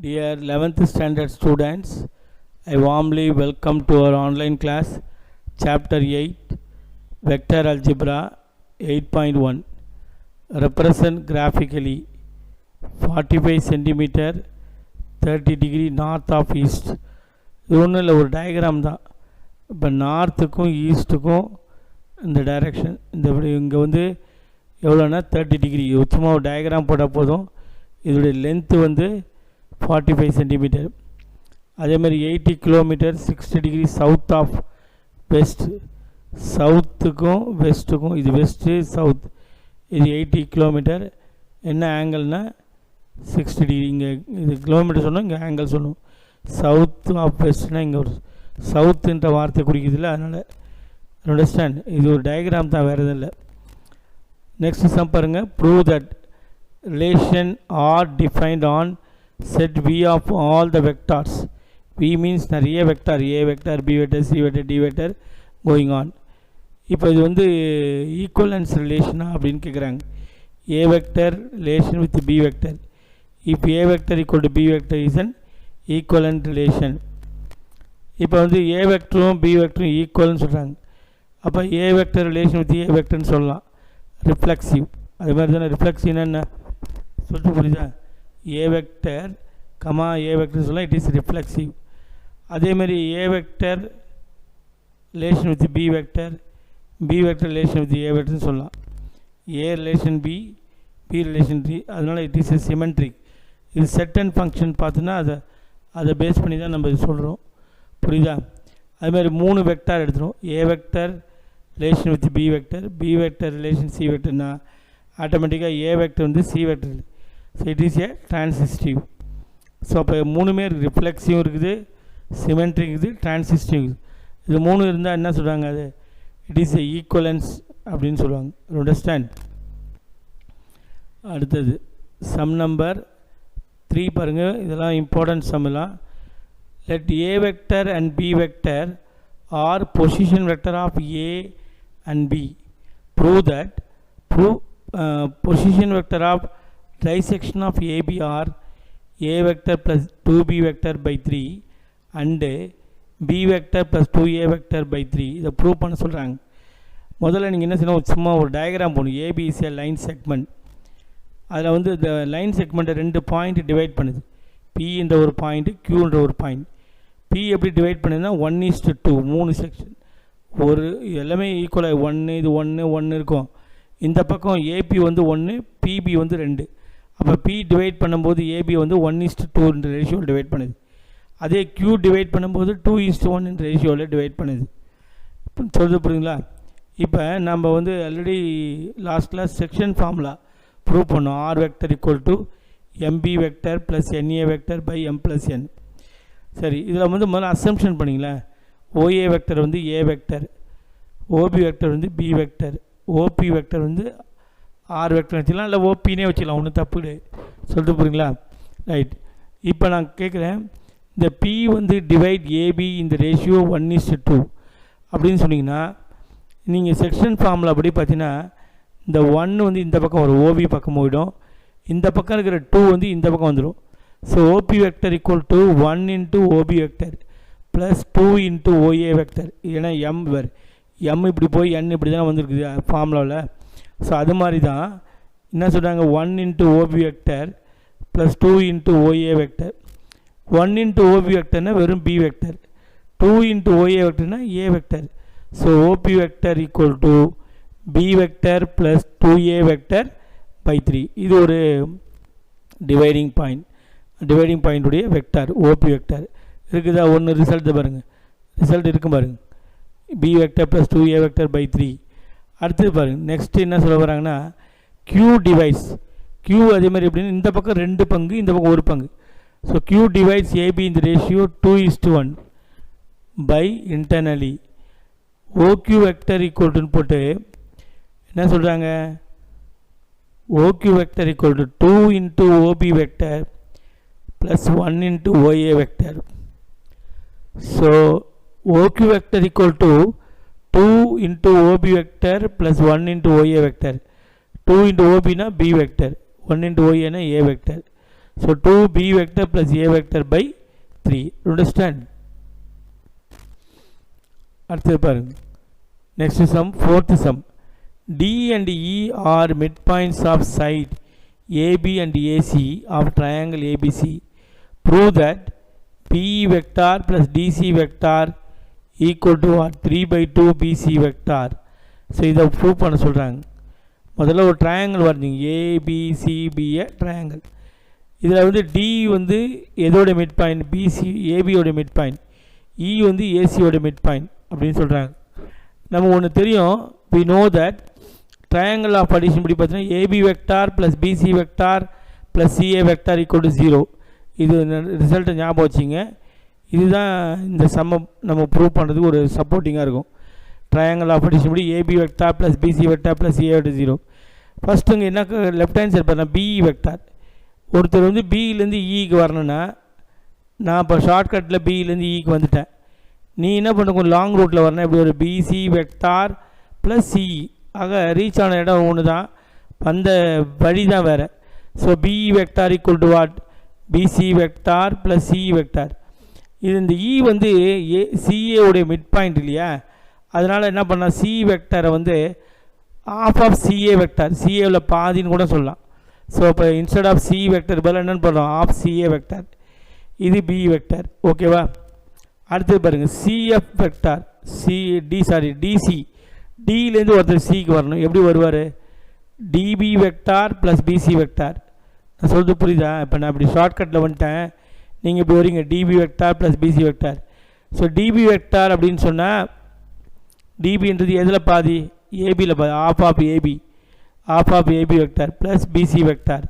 Dear 11th standard students, I warmly welcome to our online class, Chapter 8, Vector Algebra 8.1. Represent graphically 45 centimeter 30 degree north of east. இது ஒன்றும் இல்லை, ஒரு diagram தான். இப்போ நார்த்துக்கும் ஈஸ்ட்டுக்கும் இந்த direction இந்த இங்கே வந்து எவ்வளோன்னா 30 டிகிரி. சும்மா ஒரு டயக்ராம் போட்டால் போதும். இதோடைய லென்த்து வந்து 45 சென்டிமீட்டர். அதே மாதிரி 80 kilometre 60 degree south of west. சவுத்துக்கும் வெஸ்ட்டுக்கும், இது வெஸ்ட்டு சவுத், இது 80 கிலோமீட்டர். என்ன ஆங்கிள்னால் 60 டிகிரி. இங்கே இது கிலோமீட்டர் சொன்னோம், இங்கே ஆங்கிள் சொன்னோம். சவுத் ஆஃப் வெஸ்ட்னால் இங்கே ஒரு சவுத்துன்ற வார்த்தை குறிக்குதில்ல, அதனால் அண்டர்ஸ்டாண்ட். இது ஒரு டயக்ராம் தான், வேறு எதுவும் இல்லை. நெக்ஸ்ட் சம் பாருங்கள். Prove that relation are defined on set V of all the vectors. V means நிறைய vector, A vector, B vector, C vector, D vector going on. இப்போ இது வந்து ஈக்குவலன்ஸ் ரிலேஷனா அப்படின்னு கேட்குறாங்க. A vector relation with B vector. If A vector equal to B vector is an equivalent relation. இப்போ வந்து A வெக்டரும் B வெக்டரும் ஈக்குவல்னு சொல்கிறாங்க. அப்போ A vector relation with A வெக்டர்னு சொல்லலாம். ரிஃப்ளெக்சிவ். அது மாதிரி தானே ரிஃப்ளெக்சிவ்னா என்ன சொல்லிட்டு புரியுதா? A vector comma A vector சொல்லலாம், இட் இஸ் ரிஃப்ளெக்சிவ். அதேமாதிரி A vector relation with B vector, B vector relation with A வெக்டர்னு சொல்லலாம். A relation B, B relation D, அதனால் இட் இஸ் எ சிமெட்ரிக். இது செட் அண்ட் ஃபங்க்ஷன் பார்த்தோன்னா அதை base பண்ணி தான் நம்ம இது சொல்கிறோம். புரியுதா? அதுமாதிரி 3 வெக்டார் எடுத்துகிறோம். A vector relation with B vector, B vector relation C வெக்டர்னா ஆட்டோமேட்டிக்காக A வெக்டர் வந்து C vector. So it is a transitive. So அப்போ 3மே ரிஃப்ளெக்ஸிவ் இருக்குது, சிமெட்ரிக் இருக்குது, டிரான்சிஸ்டிவ் இருக்குது. இது 3 இருந்தால் என்ன சொல்கிறாங்க? அது இட் இஸ் ஏ ஈக்குவலன்ஸ் அப்படின்னு சொல்லுவாங்க. அண்டர்ஸ்டாண்ட். அடுத்தது சம் நம்பர் 3 பாருங்கள். இதெல்லாம் இம்பார்ட்டன்ட் சம் எல்லாம். Let A vector and B vector are position vector of A and B. Prove that position vector of trisection of AB are A vector plus 2B vector by 3 and B vector plus 2A vector by 3. இதை prove பண்ண சொல்கிறாங்க. முதல்ல நீங்கள் என்ன செய்யணும், சும்மா ஒரு diagram போடணும். AB is a line segment. அதில் வந்து இந்த லைன் செக்மெண்ட்டை 2 பாயிண்ட் டிவைட் பண்ணுது. P என்ற ஒரு பாயிண்ட்டு, Qன்ற ஒரு பாயிண்ட். P எப்படி டிவைட் பண்ணுதுன்னா 1:2, 3 செக்ஷன். ஒரு எல்லாமே ஈக்குவலாக 1 இது 1 இருக்கும். இந்த பக்கம் AP வந்து 1, PB வந்து 2. அப்போ P டிவைட் பண்ணும்போது AB வந்து 1:2 ரேஷியோவில் டிவைட் பண்ணுது. அதே Q டிவைட் பண்ணும்போது 2:1 ரேஷியோவில் டிவைட் பண்ணுது. சொல்லுது புரியுங்களா? இப்போ நம்ம வந்து already last class section formula prove பண்ணோம். R vector equal to MB vector plus NA vector by M plus N. சரி, இதில் வந்து முதல்ல அசம்ஷன் பண்ணிங்களேன். OA வெக்டர் வந்து A வெக்டர், OB வெக்டர் வந்து B வெக்டர், OP வெக்டர் வந்து R வெக்டர் வச்சுக்கலாம், இல்லை ஓபினே வச்சுக்கலாம், ஒன்றும் தப்பு கிடையாது. சொல்லிட்டு போகிறீங்களா? ரைட். இப்போ நான் கேட்குறேன், இந்த P வந்து டிவைட் AB இந்த ரேஷியோ 1:2 அப்படின்னு சொன்னீங்கன்னா, நீங்கள் செக்ஷன் ஃபார்மில் அப்படி பார்த்தீங்கன்னா இந்த 1 வந்து இந்த பக்கம் வரும், OB பக்கம் போயிடும். இந்த பக்கம் இருக்கிற 2 வந்து இந்த பக்கம் வந்துடும். So OP vector equal to 1 into OB vector plus 2 into OA vector. ஏன்னா M வேறு, M இப்படி போய் N இப்படி தானே வந்துருக்குது ஃபார்முலாவில். ஸோ அது மாதிரி தான் என்ன சொல்கிறாங்க, 1 into OB vector plus 2 into OA vector. 1 into OB வெக்டர்னால் வெறும் B வெக்டர், 2 இன்ட்டு OA வெக்டர்னா A vector. So OP vector equal to B vector plus 2A vector by 3. இது ஒரு டிவைடிங் பாயிண்ட். டிவைடிங் பாயிண்ட்டுடைய வெக்டர் OP வெக்டர் இருக்குதா? ஒன்று result பாருங்கள், result இருக்கும் பாருங்கள். B vector plus 2A vector by 3. அடுத்தது பாருங்கள், நெக்ஸ்ட்டு என்ன சொல்ல வராங்கன்னா, Q டிவைட்ஸ் Q அதே மாதிரி எப்படின்னா இந்த பக்கம் 2 பங்கு, இந்த பக்கம் 1 பங்கு. ஸோ Q டிவைட்ஸ் AB இந்த ratio 2:1 by internally OQ vector ஈக்குவல்ட்டுன்னு போட்டு என்ன சொல்கிறாங்க, OQ vector equal to 2 into OB vector plus 1 into OA vector. So OQ vector equal to 2 into OB vector plus 1 into OA vector. 2 into OB na B vector, 1 into OA na A vector. So 2b vector plus a vector by 3. Understand? அடுத்து பாருங்க. Next sum, fourth sum. D and E are midpoints of side AB and AC of triangle ABC. Prove that P vector plus DC vector equal to what? 3 by 2 BC vector. So இதை prove பண்ண சொல்கிறாங்க. முதல்ல ஒரு triangle வரைஞ்சிங்க, ஏபிசிபிஏ triangle. இதில் வந்து D வந்து எதோட mid point? BC ஏபியோட மிட் பாயிண்ட், இ வந்து ஏசியோட மிட் பாயிண்ட் அப்படின்னு சொல்கிறாங்க. நம்ம ஒன்று தெரியும், we know that triangle of addition படி பார்த்தீங்கன்னா AB vector plus BC vector plus CA vector equal to 0. இது ரிசல்ட்டை ஞாபகம் வச்சிங்க. இதுதான் இந்த சம்ம நம்ம ப்ரூவ் பண்ணுறதுக்கு ஒரு சப்போர்ட்டிங்காக இருக்கும். ட்ரையாங்கிள் ஆஃப் அடிஷன் படி AB vector plus BC vector plus CA vector 0. ஃபஸ்ட்டுங்க என்ன லெஃப்ட் ஹேண்ட் சைட் பார்த்தா பிஇ வெக்டார். ஒருத்தர் வந்து பியிலேருந்து இக்கு வரணுன்னா நான் இப்போ ஷார்ட்கட்டில் பியிலேருந்து இக்கு வந்துட்டேன். நீ என்ன பண்ண கொஞ்சம் லாங் ரூட்டில் வரணும். இப்படி ஒரு பிசி வெக்டார் ப்ளஸ் சிஇ, ஆக ரீச் ஆன இடம் ஒன்று தான், அந்த வழி தான் வேறு. So BE vector equal to what? BC vector plus CE vector. இது இந்த இ வந்து சிஏவுடைய மிட் பாயிண்ட் இல்லையா, அதனால் என்ன பண்ணால் சி வெக்டரை வந்து ஆஃப் ஆஃப் சிஏ வெக்டார், சிஏவில் பாதின்னு கூட சொல்லலாம். ஸோ இப்போ இன்ஸ்டெட் ஆஃப் சி வெக்டர் பதில் என்னென்னு பண்ணுறோம்? Half CA vector. இது பி வெக்டார். ஓகேவா? அடுத்தது பாருங்கள், சிஎஃப் வெக்டார் டிசி, டியிலேருந்து ஒருத்தர் சிக்கு வரணும். எப்படி வருவார்? DB vector plus BC vector. நான் சொல்கிறது புரியுதா? இப்போ நான் இப்படி ஷார்ட்கட்டில் வந்துட்டேன், நீங்கள் இப்படி வரீங்க DB vector plus BC vector. So DB vector அப்படின்னு சொன்னால் டிபின்றது எதில் பாதி? ஏபியில் பாதி, half of AB vector plus BC vector.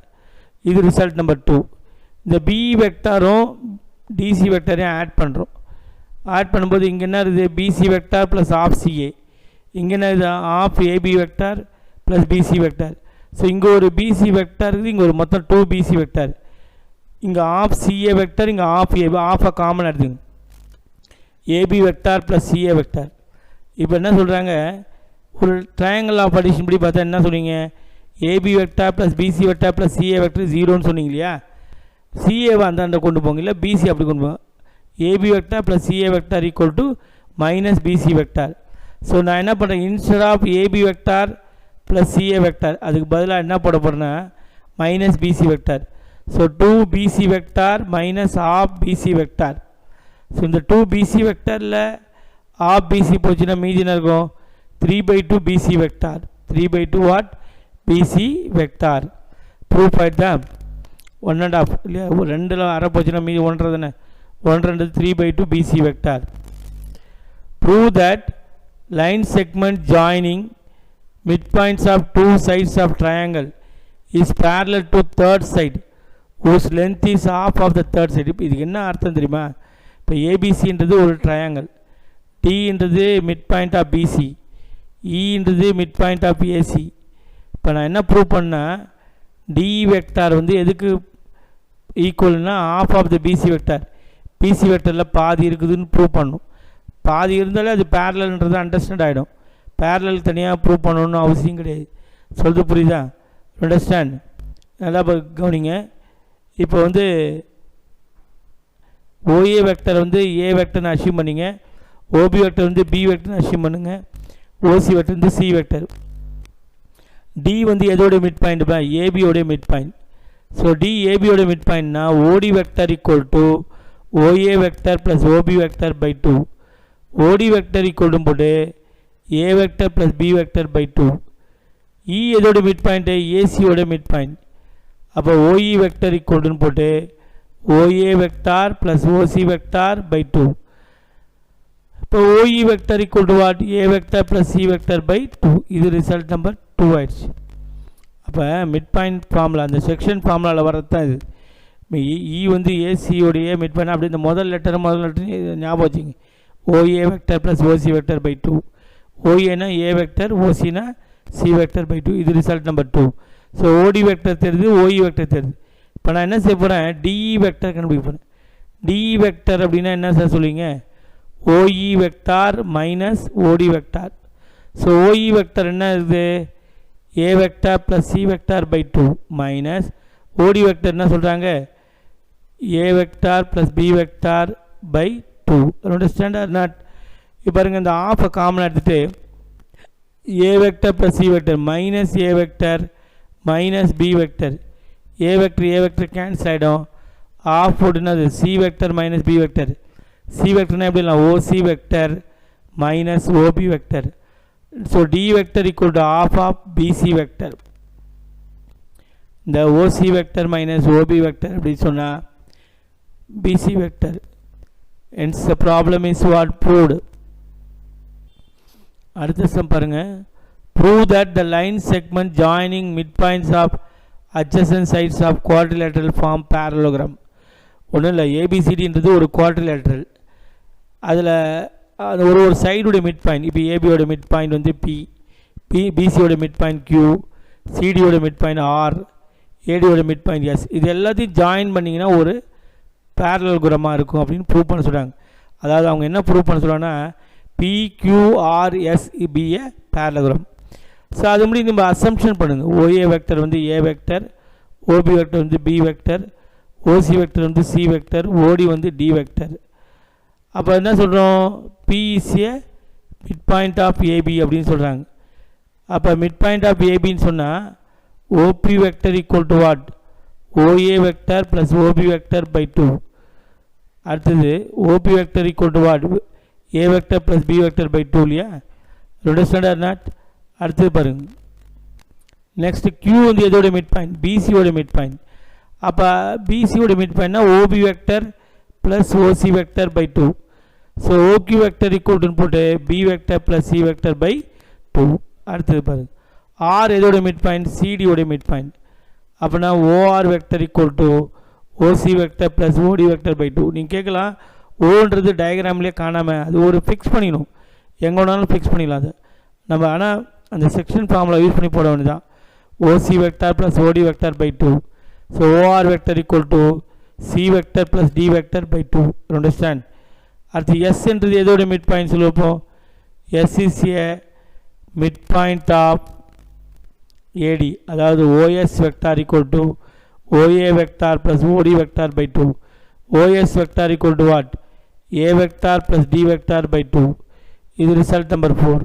இது ரிசல்ட் நம்பர் 2. இந்த பி வெக்டாரும் டிசி வெக்டாரையும் ஆட் பண்ணுறோம். ஆட் பண்ணும்போது இங்கே என்ன இருக்குது? BC vector plus half CA. இங்கே என்ன இது? Half AB vector plus BC vector. So இங்கே ஒரு பிசி வெக்டார் இருக்குது, இங்கே ஒரு மொத்தம் 2 பிசி வெக்டார். இங்கே ஆஃப் சிஏ வெக்டார், இங்கே ஆஃப் ஏபி, ஆஃபை காமன் எடுத்துங்க, AB vector plus CA vector. இப்போ என்ன சொல்கிறாங்க? ஒரு ட்ரையாங்கிள் ஆஃப் அடிஷன் படி பார்த்தா என்ன சொன்னீங்க? AB vector plus BC vector plus CA vector 0ன்னு சொன்னீங்க இல்லையா? சிஏவை அந்தாண்ட கொண்டு போங்க, இல்லை பிசி அப்படி கொண்டு போங்க. AB vector plus CA vector equal to minus BC vector. So நான் என்ன பண்ணுறேன்? Instead of AB vector plus CA vector அதுக்கு பதிலாக என்ன போட போகிறேன்னா minus BC vector. So 2 BC vector minus half BC vector. So இந்த 2 பிசி வெக்டாரில் ஆஃப் பிசி போச்சுன்னா மீதி என்ன இருக்கும்? 3 by 2 BC vector. 3 by 2 what? BC vector. Proof ஆயிட்டா? 1.5 இல்லையா? ஒரு 2ல் அரை போச்சுன்னா மீதி 1.5 தானே? 1.5 3 by 2 BC vector. Prove that line segment joining midpoints of two sides of triangle is parallel to third side whose length is half of the third side. இதுக்கு என்ன அர்த்தம் தெரியுமா? இப்போ ஏபிசின்றது ஒரு ட்ரையாங்கிள், டின்றது மிட் பாயிண்ட் ஆஃப் பிசி, ஈன்றது mid point of AC. இப்போ நான் என்ன ப்ரூவ் பண்ணால் டி வெக்டார் வந்து எதுக்கு ஈக்குவல்னா half of the BC vector. BC வெக்டரில் பாதி இருக்குதுன்னு ப்ரூவ் பண்ணும். பாதி இருந்தாலே அது பேரலல்ன்றது அண்டர்ஸ்டாண்ட் ஆகிடும். பேரலல் தனியாக ப்ரூவ் பண்ணணும்னு அவசியம் கிடையாது. சொல்கிறது புரியுதா? அண்டர்ஸ்டாண்ட்? நல்லா கவனிங்க. இப்போ வந்து ஓஏ வெக்டர் வந்து ஏ வெக்டர்னு அசியூம் பண்ணிங்க, ஓபி வெக்டர் வந்து பி வெக்டர்னு அசியூம் பண்ணுங்க, ஓசி வெக்டர் வந்து சி வெக்டர். டி வந்து எதோடைய மிட் பாயிண்ட்? ஏபியோடைய மிட் பாயிண்ட். ஸோ டி ஏபியோட மிட் பாயிண்ட்னா OD vector equal to OA vector plus OB vector by 2. OD vector equal போட்டு A vector plus B vector by 2. E எதோட mid point? ஏசியோட mid point. அப்போ OE vector ஈக்குவல்னு போட்டு OA vector plus OC vector by 2. இப்போ OE vector equal to what? A vector plus C vector by 2. இது result number 2 ஆயிடுச்சு. அப்போ mid point formula, அந்த செக்ஷன் ஃபார்முலாவில் வரது தான் இது. இ வந்து ஏசியோடைய மிட் பாயிண்ட். அப்படி இந்த முதல் லெட்டர் ஞாபகம் வச்சுங்க. OA vector plus OC vector by 2. ஓஏனா ஏ வெக்டர், ஓசினா சி வெக்டர் பை 2. இது result number 2. So OD vector தெரியுது, ஓஇ வெக்டர் தெரியுது. இப்போ நான் என்ன செய்ய போகிறேன்? டிஇ வெக்டர் கண்டுபிடிக்க போகிறேன். டிஇ வெக்டர் அப்படின்னா என்ன சார் சொல்லுவீங்க? OE vector minus OD vector. So OE vector என்ன இருக்குது? A vector plus C vector by 2 minus OD vector என்ன சொல்கிறாங்க? a vector plus b vector by 2. Understand or not? இப்போ பாருங்க இந்த ஆஃபை காமனாக எடுத்துகிட்டு a vector plus c vector minus a vector minus b vector a vector cancel ஆகிடும். Half போட்டுனது c vector minus b vector c vectorனா எப்படி இல்லை oc vector minus ob vector. So d vector equal to half of bc vector. The oc vector minus ob vector அப்படி சொன்னால் bc vector. Hence the problem is what proved. அடுத்த some பாருங்க. Prove that the line segment joining midpoints of adjacent sides of quadrilateral form parallelogram. ஒன்றும் இல்லை, ஏபிசிடின்றது ஒரு quadrilateral. அதில் அது ஒரு சைடுடைய மிட் பாயிண்ட். இப்போ ஏபியோட மிட் பாயிண்ட் வந்து பிசியோட மிட் பாயிண்ட் கியூ, சிடியோட மிட் பாயிண்ட் ஆர், ஏடியோட மிட் பாயிண்ட் எஸ். இது எல்லாத்தையும் ஜாயின் பண்ணிங்கன்னா ஒரு பேரலோகிராமாக இருக்கும் அப்படின்னு ப்ரூவ் பண்ண சொல்கிறாங்க. அதாவது அவங்க என்ன ப்ரூவ் பண்ண சொல்கிறாங்கன்னா பிக்யூஆர்எஸ் பிஏ பேரலோகிராம். ஸோ அது முடியும் நம்ம அசம்ஷன் பண்ணுங்கள். ஓஏ வெக்டர் வந்து ஏ வெக்டர், ஓபி வெக்டர் வந்து பி வெக்டர், ஓசி வெக்டர் வந்து சி வெக்டர், ஓடி வந்து டி வெக்டர். அப்போ என்ன சொல்கிறோம், B is a mid point of AB அப்படின்னு சொல்கிறாங்க. அப்போ மிட் பாயிண்ட் ஆஃப் ஏபின்னு சொன்னால் OB vector equal to what, OA vector plus OB vector by 2. அடுத்தது OB vector equal to what, A vector plus B vector by 2 இல்லையா. Understand or not? அடுத்தது பாருங்க, நெக்ஸ்ட் கியூ வந்து எதோட மிட் பாயிண்ட், பிசியோட மிட் பாயிண்ட். அப்போ பிசியோட mid பாயிண்ட்னா OB vector plus OC vector by 2. So OQ vector equal போட்டு B vector plus C vector by 2. அடுத்தது பாருங்க, ஆர் எதோட மிட் பாயிண்ட், சிடியோட மிட் பாயிண்ட். அப்படின்னா OR vector equal to OC vector plus OD vector by 2. நீங்கள் கேட்கலாம் ஓன்றது டயக்ராம்லேயே காணாமல், அது ஒரு ஃபிக்ஸ் பண்ணிக்கணும், எங்கே வேணாலும் ஃபிக்ஸ் பண்ணிடலாம் அது நம்ம. ஆனால் அந்த செக்ஷன் ஃபார்முலா யூஸ் பண்ணி போட வேண்டியதான். OC vector plus OD vector by 2. So OR vector equal to C vector plus D vector by 2. Understand? அடுத்து எஸ்ன்றது எதோட மிட் பாயிண்ட் சொல்லுவோம், S is a mid point of AD. அதாவது OS vector equal to OA vector plus OD vector by 2. OS vector equal to what, A vector plus D vector by 2. இது result number 4.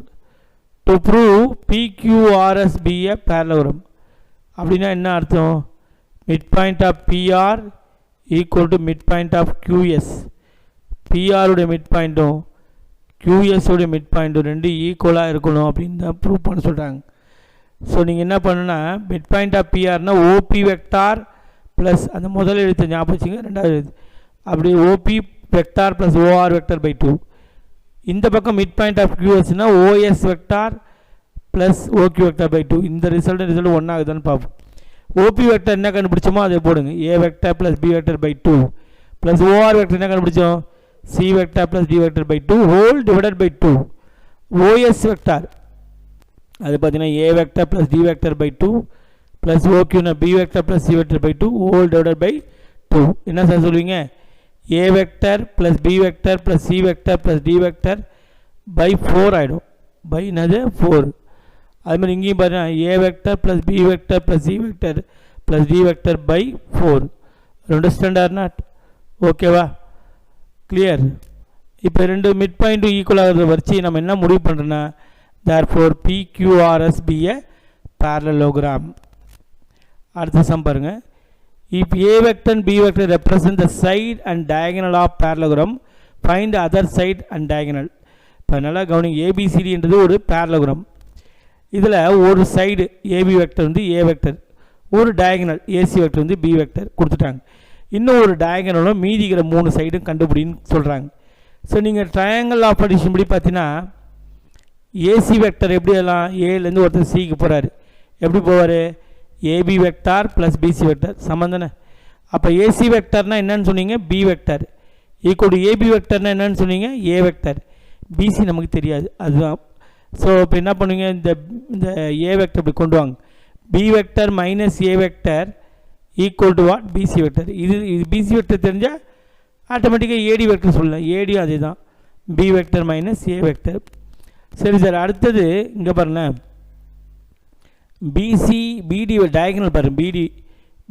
To prove PQRS be A parallelogram. அப்படின்னா என்ன அர்த்தம், mid point of PR equal to mid point of QS. பிஆருடைய mid பாயிண்ட்டும் கியூஎஸோடைய mid பாயிண்ட்டும் ரெண்டு ஈக்குவலாக இருக்கணும் அப்படின்னு தான் ப்ரூவ் பண்ண சொல்கிறாங்க. ஸோ நீங்கள் என்ன பண்ணுன்னா, மிட் பாயிண்ட் ஆஃப் பிஆர்னா ஓபி வெக்டார் ப்ளஸ் அந்த முதல் எழுத்து ஞாபகம் வச்சுங்க, ரெண்டாவது எழுத்து அப்படி OP vector plus OR vector by 2. இந்த பக்கம் மிட் பாயிண்ட் ஆஃப் கியூஎஸ்னா OS vector plus OQ vector by 2. இந்த ரிசல்ட் ஒன்றாகுதான்னு பார்ப்போம். ஓபி வெக்டர் என்ன கண்டுபிடிச்சோமோ அதை போடுங்க, A vector plus B vector by 2 plus OR vector என்ன கண்டுபிடிச்சோம், C vector plus D vector by 2 whole divided by 2. OS vector அது பார்த்தீங்கன்னா A vector plus D vector by 2 plus ஓக்யூனா B vector plus C vector by 2 whole divided by 2. என்ன sir சொல்லுவீங்க, A vector plus B vector plus C vector plus D vector by 4 ஆகிடும். By என்னது 4. அதுமாதிரி இங்கேயும் பாருங்கள், A vector plus B vector plus C vector plus D vector by 4. Understand or not? ஓகேவா, clear? இப்போ ரெண்டு மிட் பாயிண்ட்டும் ஈக்குவல் ஆகிறத வச்சு நம்ம என்ன முடிவு பண்ணுறோன்னா, therefore PQRS be a parallelogram. அடுத்த சம் பாருங்க, if A vector and B vector represent the side and diagonal of parallelogram, find the other side and diagonal. இப்போ நல்லா கவனிங்க, ஏபிசிடின்றது ஒரு parallelogram. இதில் ஒரு சைடு ஏபி வெக்டர் வந்து ஏ வெக்டர், ஒரு டயகனல் ஏசி வெக்டர் வந்து பி வெக்டர் கொடுத்துட்டாங்க. இன்னும் ஒரு டயகனலும் மீதிக்கிற 3 சைடும் கண்டுபிடின்னு சொல்கிறாங்க. ஸோ நீங்கள் ட்ரையாங்கிள் ஆஃப் அடிஷன் படி பார்த்தீங்கன்னா ஏசி வெக்டர் எப்படி எல்லாம் ஏலேருந்து ஒருத்தர் சிக்கு போகிறாரு, எப்படி போவார், AB vector plus BC vector சமந்தானே. அப்போ ஏசி வெக்டர்னால் என்னன்னு சொன்னீங்க, B vector equal to AB வெக்டர்னால் என்னன்னு சொன்னீங்க, ஏ வெக்டர். பிசி நமக்கு தெரியாது, அதுதான். ஸோ இப்போ என்ன பண்ணுவீங்க, இந்த ஏ வெக்டர் இப்படி கொண்டு வாங்க, B vector minus A vector equal to what, BC vector. இது பிசி வெக்டர் தெரிஞ்சால் ஆட்டோமேட்டிக்காக ஏடி வெக்டர் சொல்லலாம், ஏடியும் அதே தான், B vector minus A vector. சரி சார், அடுத்தது இங்கே பாருங்களேன், பிசி பிடி டயகனல் பாருங்கள்,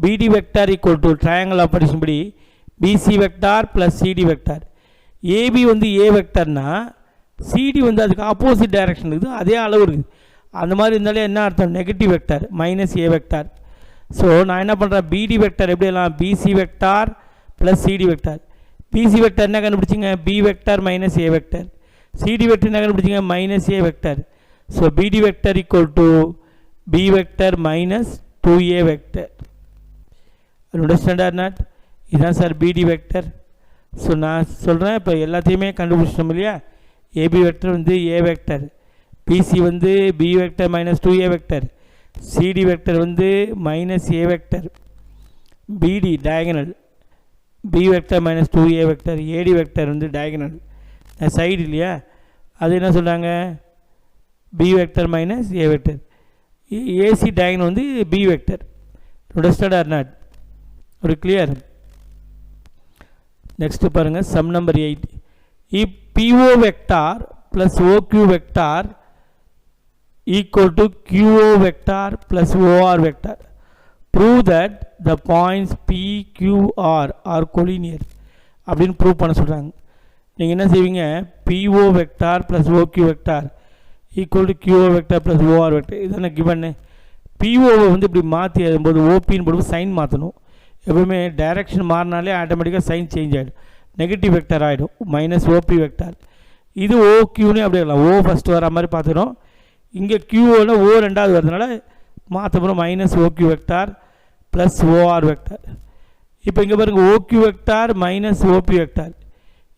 பிடி vector equal to triangle of addition படி BC vector plus CD vector. AB வந்து ஏ வெக்டர்னா சிடி வந்து அதுக்கு ஆப்போசிட் டைரக்ஷன் இருக்குது, அதே அளவு இருக்குது. அந்த மாதிரி இருந்தாலே என்ன அர்த்தம், negative vector minus A vector. So நான் என்ன பண்ணுறேன், பிடி வெக்டார் எப்படி எல்லாம் BC vector plus CD vector. BC vector என்ன கண்டுபிடிச்சிங்க, B vector minus A vector. CD vector என்ன கண்டுபிடிச்சிங்க, minus A vector. So PD vector equal to B vector minus 2a vector. Understand or not? இதுதான் sir PD vector. So நான் சொல்கிறேன், இப்போ எல்லாத்தையுமே கண்டுபிடிச்சிட்டோம் இல்லையா. ஏபி வெக்டர் வந்து ஏ வெக்டர், பிசி வந்து B vector minus 2a vector, CD vector வந்து minus A vector, PD diagonal B vector minus 2a vector, AD vector வந்து டயகனல் சைடு இல்லையா, அது என்ன சொல்கிறாங்க, B vector minus A vector. AC diagonal வந்து B vector. Understand or not? ஒரு clear. Next பாருங்கள், sum number 8. If PO vector plus OQ vector equal to QO vector plus OR vector, prove that the points PQR are collinear அப்படின்னு prove பண்ண சொல்கிறாங்க. நீங்கள் என்ன செய்வீங்க, PO vector plus OQ vector equal to QO vector plus OR vector, இதுதானே கிவன்னு. POவை வந்து இப்படி மாற்றி எழுதும்போது ஓபின்னு போடும்போது சைன் மாற்றணும். எப்பவுமே டைரக்ஷன் மாறினாலே ஆட்டோமேட்டிக்காக சைன் சேஞ்ச் ஆகிடும், நெகட்டிவ் வெக்டர் ஆகிடும், மைனஸ் ஓபி வெக்டார். இது ஓக்யூன்னு அப்படி இருக்கலாம், ஓ ஃபஸ்ட்டு வர மாதிரி பார்த்துடும். இங்கே கியூவில் ஓ ரெண்டாவது வரதுனால மாற்ற போகிறோம், minus OQ vector plus OR vector. இப்போ இங்கே பாருங்கள், OQ vector minus OP vector,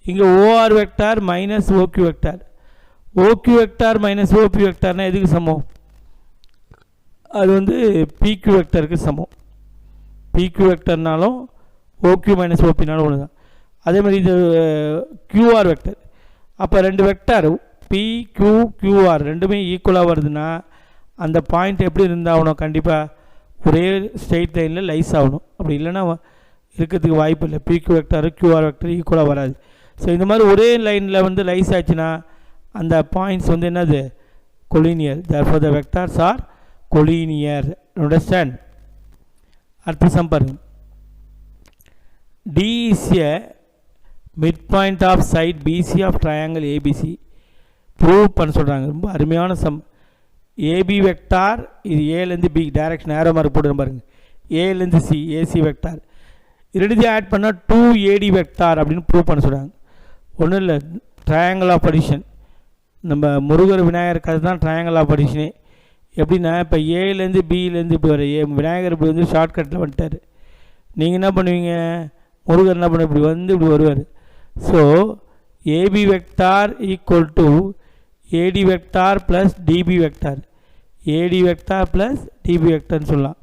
இங்கே OR vector minus OQ vector. OQ vector minus OP வெக்டார்னால் எதுக்கு சமம், அது வந்து பிக்யூ வெக்டருக்கு சமம். பிக்யூ வெக்டர்னாலும் ஓக்யூ மைனஸ் ஓபினாலும் ஒன்று தான். அதே மாதிரி இது கியூஆர் வெக்டர். அப்போ ரெண்டு வெக்டார் பிக்யூ கியூஆர் ரெண்டுமே ஈக்குவலாக வருதுன்னா அந்த பாயிண்ட் எப்படி இருந்தாகணும், கண்டிப்பாக ஒரே ஸ்ட்ரெயிட் லைனில் லைஸ் ஆகணும். அப்படி இல்லைன்னா இருக்கிறதுக்கு வாய்ப்பு இல்லை, பிக்யூ வெக்டார் கியூஆர் வெக்டர் ஈக்குவலாக வராது. ஸோ இந்த மாதிரி ஒரே லைனில் வந்து லைஸ் ஆச்சுன்னா அந்த பாயிண்ட்ஸ் வந்து என்னது, collinear. therefore the vectors are collinear. Understand? அடுத்த சம் பாருங்க. D is a midpoint of side BC of triangle ABC. Prove பண்ண சொல்கிறாங்க. ரொம்ப அருமையான சம். ஏபி வெக்டார் இது ஏலேருந்து பி டைரக்ஷன் ஏரோ மார்க் போட்டு பாருங்க, ஏலேருந்து சி ஏசி வெக்டார். ரெண்டுத்தையும் ஆட் பண்ணால் 2AD வெக்டார் அப்படின்னு ப்ரூவ் பண்ண சொல்கிறாங்க. ஒன்றும் இல்லை, ட்ரையாங்கிள் ஆஃப் அடிஷன். நம்ம முருகர் விநாயகர் கதை தான் ட்ரையாங்கிள் ஆஃப் அடிஷனே. எப்படின்னா இப்போ ஏலேருந்து பியிலேருந்து இப்படி வர விநாயகர் இப்படி வந்து ஷார்ட்கட்டில் வந்துட்டார். நீங்கள் என்ன பண்ணுவீங்க, முருகர் என்ன பண்ண இப்படி வந்து இப்படி வருவார். So AB vector equal to AD vector plus DB vector, AD vector plus DB வெக்டார்னு சொல்லலாம்.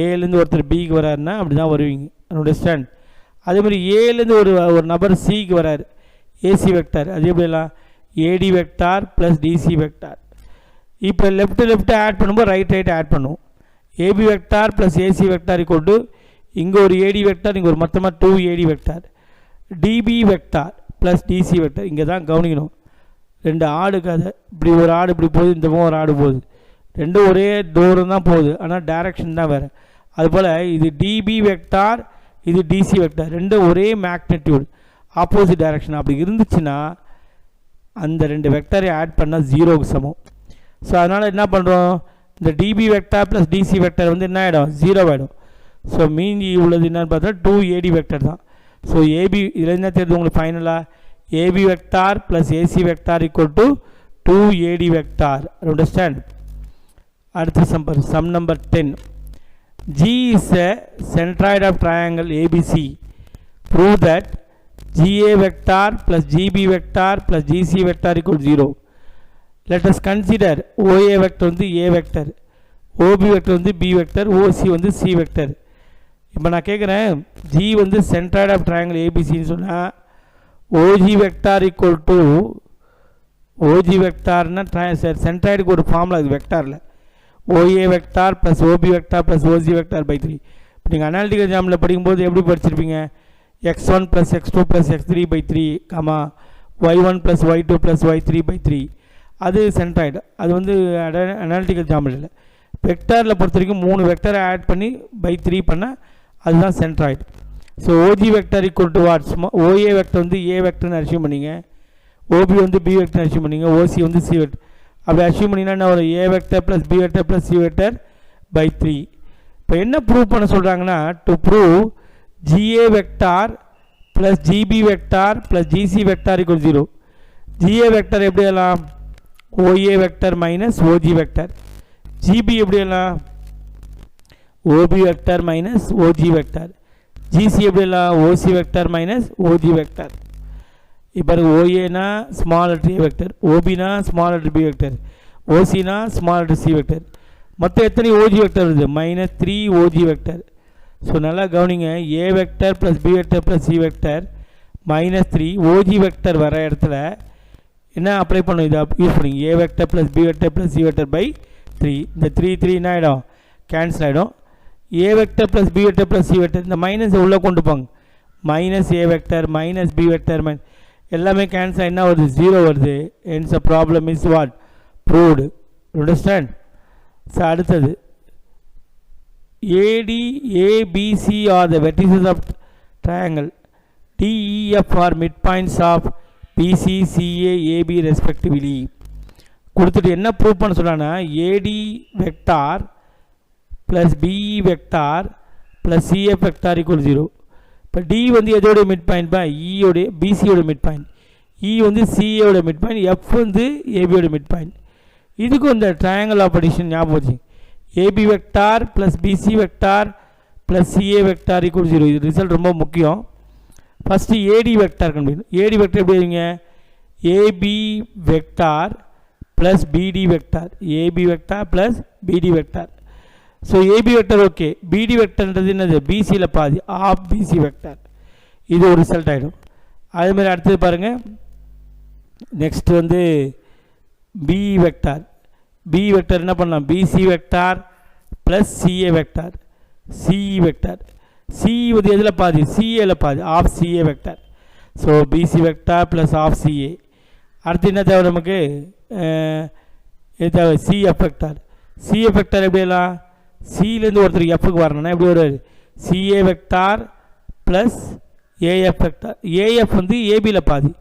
ஏலேருந்து ஒருத்தர் பிக்கு வராருன்னா அப்படி தான் வருவீங்க. அண்டர்ஸ்டாண்ட்? அதே மாதிரி ஏலேருந்து ஒரு நபர் சிக்கு வராரு, ஏசி வெக்டார், அது எப்படிலாம் AD vector plus DC vector. இப்போ லெஃப்ட்டு ஆட் பண்ணும்போது ரைட் ஆட் பண்ணுவோம். AB vector plus AC vector equal to இங்கே ஒரு ஏடி வெக்டார், இங்கே ஒரு மொத்தமாக 2AD vector, DB vector plus DC vector. இங்கே தான் கவனிக்கணும், ரெண்டு ஆடு கதை. இப்படி ஒரு ஆடு இப்படி போகுது, இந்த பக்கம் ஒரு ஆடு போகுது, ரெண்டும் ஒரே தூரம் தான் போகுது, ஆனால் டைரக்ஷன் தான் வேறு. அதுபோல் இது டிபி வெக்டார், இது டிசி வெக்டார், ரெண்டும் ஒரே மேக்னெட்யூட், ஆப்போசிட் டைரக்ஷன். அப்படி இருந்துச்சுன்னா அந்த ரெண்டு வெக்டாரை ஆட் பண்ணால் 0க்கு சமம். ஸோ அதனால் என்ன பண்ணுறோம், இந்த DB vector plus DC vector வந்து என்ன ஆகிடும், 0 ஆகிடும். ஸோ மீதி உள்ளது என்னன்னு பார்த்தா 2AD வெக்டார் தான். ஸோ ஏபி இதில் என்ன தெரியுது உங்களுக்கு ஃபைனலாக, AB vector plus AC vector equal to 2AD vector. Understand? அடுத்த sum number 10. G is a centroid of triangle ABC. Prove that GA vector plus GB vector plus GC vector equal 0. Let us consider OA vector வந்து A vector, OB vector வந்து B vector, OC வந்து C vector. இப்போ நான் கேட்குறேன், G வந்து centroid of triangle ABCன்னு சொன்னால் OG vector equal to OG vectorனா centroidக்கு ஒரு formula இது வெக்டாரில், OA vector plus OB vector plus OC vector by 3. இப்போ நீங்கள் அனாலிட்டிக்கல் எக்ஸாமில் படிக்கும்போது எப்படி படிச்சிருப்பீங்க, x1 plus x2 plus x3 by 3, y1 plus y2 plus y3 by 3. அது சென்ட்ராய்டு. அது வந்து அனாலிட்டிக்கல் எக்ஸாம்பிள் இல்லை. வெக்டாரில் பொறுத்த வரைக்கும் 3 வெக்டரை ஆட் பண்ணி by 3 பண்ணால் அதுதான் centroid. So OG vector equal to what? OA vector வந்து ஏ வெக்டர்னு அசியூம் பண்ணிங்க, ஓபி வந்து பி வெக்டர்னு அசியூம் பண்ணிங்க, ஓசி வந்து சி வெக்டர். அப்படி அசியூம் பண்ணிங்கன்னா என்ன வரும்? A vector plus B vector plus C vector by 3. இப்போ என்ன ப்ரூவ் பண்ண சொல்கிறாங்கன்னா, to prove GA vector plus GB vector plus GC vector equal 0. GA vector எப்படி எல்லாம்? OA vector minus OG vector. GB எப்படி எல்லாம்? OB vector minus OG vector. GC எப்படி எல்லாம்? OC vector minus OG vector. இப்போ ஓஏனா ஸ்மால் லெட்டர் ஏ வெக்டர், ஓபினா small letter B vector, ஓசினா ஸ்மால் லெட்டர் சி வெக்டர். மொத்தம் எத்தனை ஓஜி வெக்டர் வருது? -3 ஓஜி வெக்டர். ஸோ நல்லா கவனிங்க, A vector plus B vector plus C vector -3 OG vector வர இடத்துல என்ன அப்ளை பண்ணும்? இதை யூஸ் பண்ணிங்க. A vector plus B vector plus C vector by 3. இந்த 3 என்ன ஆகிடும்? கேன்சல் ஆகிடும். A vector plus B vector plus C vector இந்த மைனஸை உள்ளே கொண்டு போங்க. Minus A vector minus B vector எல்லாமே கேன்சல் என்ன வருது? 0 வருது. Hence a problem is what? Proved. Understand? So அடுத்தது AD, ABC are the vertices of triangle. DEF are midpoints of BC, CA, AB respectively. கொடுத்துட்டு என்ன ப்ரூவ் பண்ண சொல்கிறாங்கன்னா, AD vector plus BE vector plus CF vector equal 0. இப்போ D வந்து எதோடைய mid point? ஈயோடைய பிசியோட mid point, E வந்து சிஏயோட mid point, F வந்து ஏபியோட mid point. இதுக்கும் இந்த ட்ரையாங்கிள் ஆஃப் அடிஷன் ஞாபகம் வச்சு, AB vector plus BC vector plus CA vector equal 0. இது ரிசல்ட் ரொம்ப முக்கியம். ஃபஸ்ட்டு ஏடி வெக்டார் கண்டுபிடிக்கணும். ஏடி வெக்டார் எப்படி எழுதுங்க? AB vector plus BD vector, AB vector plus BD vector. So AB vector okay, BD வெக்டர்ன்றது என்னது? பிசியில் பாதி, ஆஃப் பிசி வெக்டர். இது ஒரு ரிசல்ட் ஆகிடும். அதேமாதிரி அடுத்தது பாருங்கள், நெக்ஸ்ட் வந்து பிஇ வெக்டார். பிஇ வெக்டர் என்ன பண்ணலாம்? BC vector plus CA vector, CE vector. CE வந்து எதில் பாதி? சிஏல பாதி, half CA vector. So BC vector plus half CA. அடுத்து என்ன தேவை நமக்கு? இது தேவை சிஎஃப் வெக்டார். சிஎஃப் வெக்டார் எப்படி எல்லாம்? சியிலேருந்து ஒருத்தருக்கு எஃப்க்கு வரணும்னா எப்படி வருவார்? CA vector plus AF vector. AF வந்து ஏபியில் பாதி.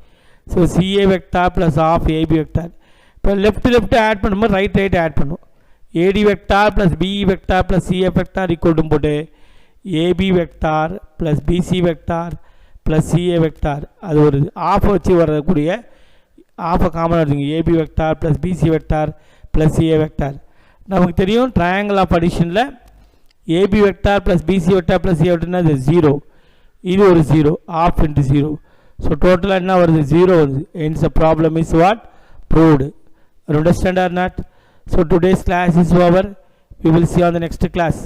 So CA vector plus half AB vector. இப்போ லெஃப்ட் ஆட் பண்ணும்போது ரைட் ஆட் பண்ணும். AD vector plus BE vector plus CF vector equal போட்டு AB vector plus BC vector plus CA vector. அது ஒரு half வச்சு வரக்கூடிய ஆஃபை காமனாக எடுத்துங்க. AB vector plus BC vector plus CA vector. நமக்கு தெரியும் ட்ரையாங்கிள் ஆஃப் அடிஷனில் AB vector plus BC vector plus CA வெக்டார்னா இது 0, இது ஒரு 0, ஆஃப் இன்ட்டு 0. ஸோ டோட்டலாக என்ன வருது? 0 வருது. Hence a problem is what? Proved. Understand or not? So today's class is over. We will see on the next class.